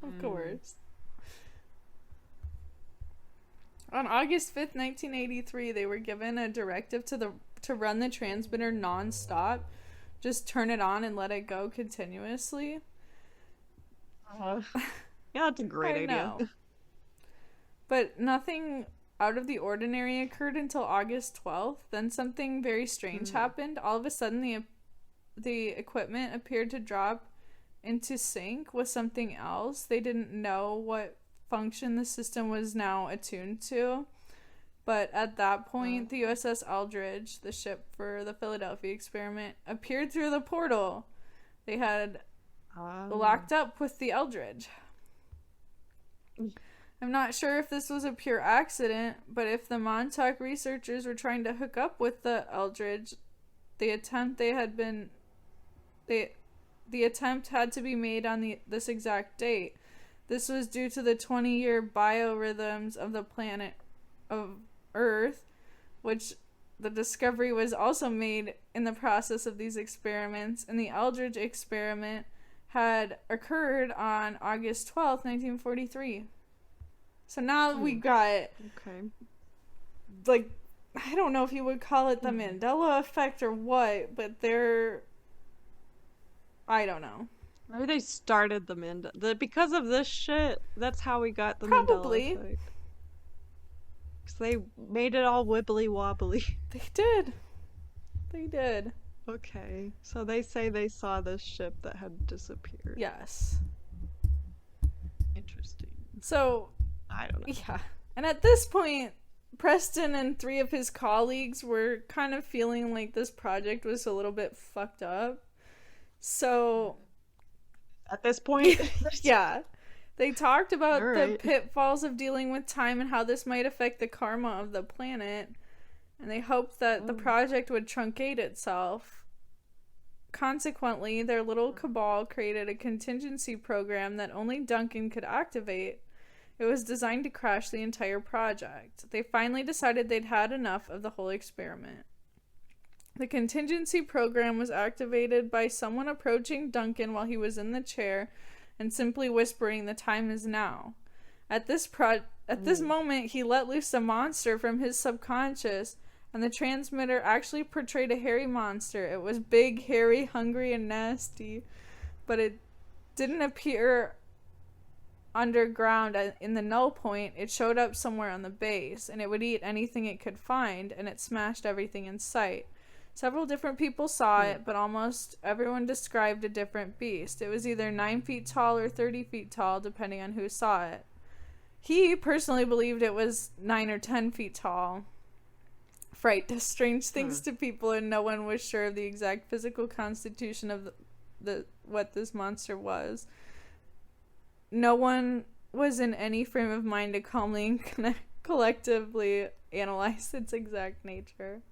Of course. On August 5th, 1983, they were given a directive to run the transmitter non-stop. Just turn it on and let it go continuously. Yeah, that's a great I idea. know. But nothing out of the ordinary occurred until August 12th. Then something very strange happened. All of a sudden, the equipment appeared to drop into sync with something else. They didn't know what function the system was now attuned to. But at that point, the USS Eldridge, the ship for the Philadelphia experiment, appeared through the portal. They had locked up with the Eldridge. I'm not sure if this was a pure accident, but if the Montauk researchers were trying to hook up with the Eldridge, the attempt had to be made on this exact date. This was due to the 20-year biorhythms of the planet of Earth, which the discovery was also made in the process of these experiments, and the Eldridge experiment had occurred on August 12th, 1943. So now we got, like, I don't know if you would call it the Mandela effect or what, but I don't know. Maybe they started the Mandela. Because of this shit, that's how we got the Probably. Mandela effect. Because they made it all wibbly wobbly. They did. They did. Okay. So they say they saw this ship that had disappeared. Yes. Interesting. So, I don't know. Yeah. And at this point, Preston and 3 of his colleagues were kind of feeling like this project was a little bit fucked up. So, at this point, yeah. They talked about the pitfalls of dealing with time and how this might affect the karma of the planet. And they hoped that the project would truncate itself. Consequently, their little cabal created a contingency program that only Duncan could activate. It was designed to crash the entire project. They finally decided they'd had enough of the whole experiment. The contingency program was activated by someone approaching Duncan while he was in the chair and simply whispering, "The time is now." At this moment, he let loose a monster from his subconscious, and the transmitter actually portrayed a hairy monster. It was big, hairy, hungry, and nasty, but it didn't appear underground in the null point. It showed up somewhere on the base, and it would eat anything it could find, and it smashed everything in sight. Several different people saw it, but almost everyone described a different beast. It was either 9 feet tall or 30 feet tall, depending on who saw it. He personally believed it was 9 or 10 feet tall. Fright does strange things to people, and no one was sure of the exact physical constitution of what this monster was. No one was in any frame of mind to calmly and collectively analyze its exact nature.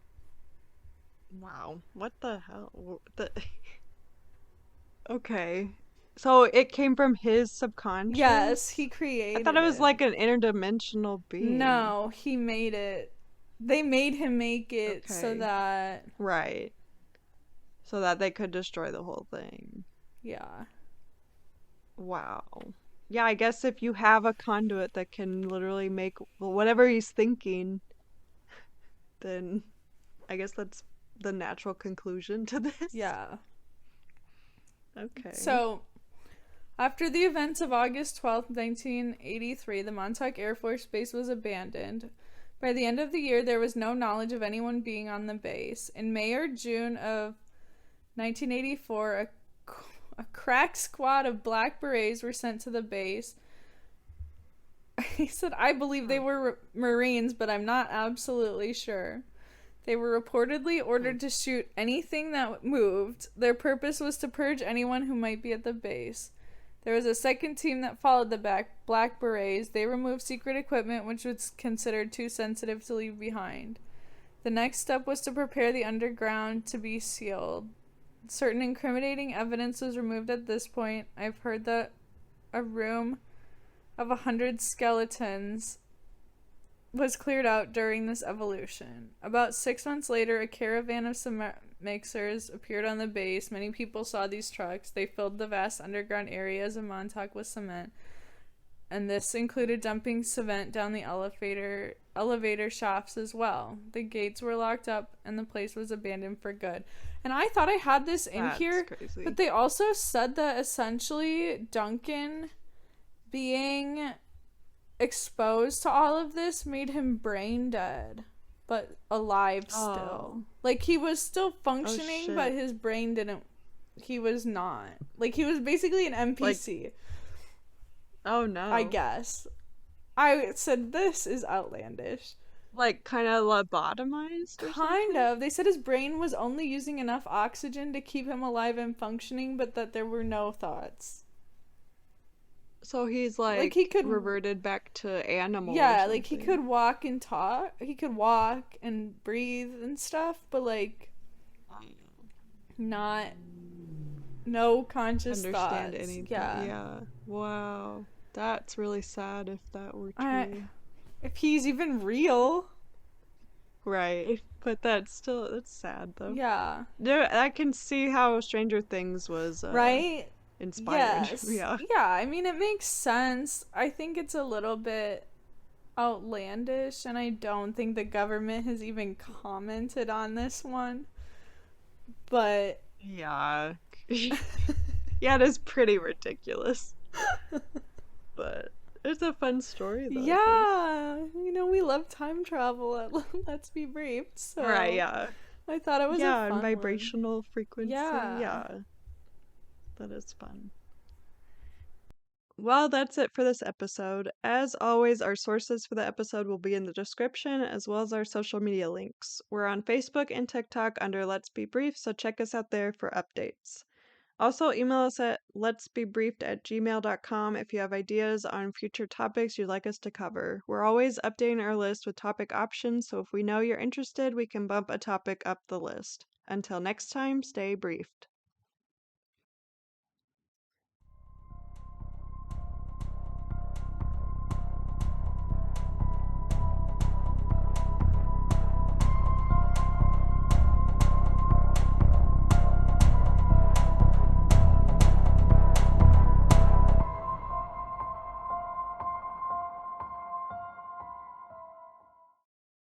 Wow. What the hell? Okay. So it came from his subconscious? Yes, he created it. I thought it was like an interdimensional being. No, he made it. They made him make it so that... Right. So that they could destroy the whole thing. Yeah. Wow. Yeah, I guess if you have a conduit that can literally make whatever he's thinking, then I guess that's the natural conclusion to this. Yeah. Okay. So, after the events of August 12th, 1983, the Montauk Air Force Base was abandoned. By the end of the year, there was no knowledge of anyone being on the base. In May or June of 1984, a crack squad of black berets were sent to the base. He said, "I believe they were Marines, but I'm not absolutely sure." They were reportedly ordered to shoot anything that moved. Their purpose was to purge anyone who might be at the base. There was a second team that followed the Black Berets. They removed secret equipment which was considered too sensitive to leave behind. The next step was to prepare the underground to be sealed. Certain incriminating evidence was removed at this point. I've heard that a room of 100 skeletons was cleared out during this evolution. About 6 months later, a caravan of cement mixers appeared on the base. Many people saw these trucks. They filled the vast underground areas of Montauk with cement. and this included dumping cement down the elevator shafts as well. The gates were locked up and the place was abandoned for good. And I thought I had this in That's here, crazy. but they also said that essentially Duncan being exposed to all of this made him brain dead but alive still. Oh. Like he was still Oh functioning but shit. his brain didn't, he was not. Like he was basically an Like, NPC. oh I no. guess. I said this is outlandish. Like kind of lobotomized or Kind something? of. They said his brain was only using enough oxygen to keep him alive and functioning, but that there were no thoughts. So he's Like like he could, reverted back to animal or yeah, like he something. could walk and talk. He could walk and breathe and stuff, but like not, no conscious Understand thoughts. anything. Yeah. Yeah. Wow. That's really sad if that were I, true. if he's even real. Right. But that's sad though. Yeah. There, I can see how Stranger Things was Right? inspired. Yes. Yeah. Yeah, I mean, it makes sense. I think it's a little bit outlandish, and I don't think the government has even commented on this one. But Yeah. Yeah, it is pretty ridiculous. But it's a fun story though, I think. yeah, we love time travel at Let's Be Briefed, Right, so yeah. I thought it was a Yeah, and fun one. vibrational frequency. Yeah. Yeah, that is fun. Well, that's it for this episode. As always, our sources for the episode will be in the description, as well as our social media links. We're on Facebook and TikTok under Let's Be Brief, so check us out there for updates. Also, email us at letsbebriefed@gmail.com if you have ideas on future topics you'd like us to cover. We're always updating our list with topic options, so if we know you're interested, we can bump a topic up the list. Until next time, stay briefed.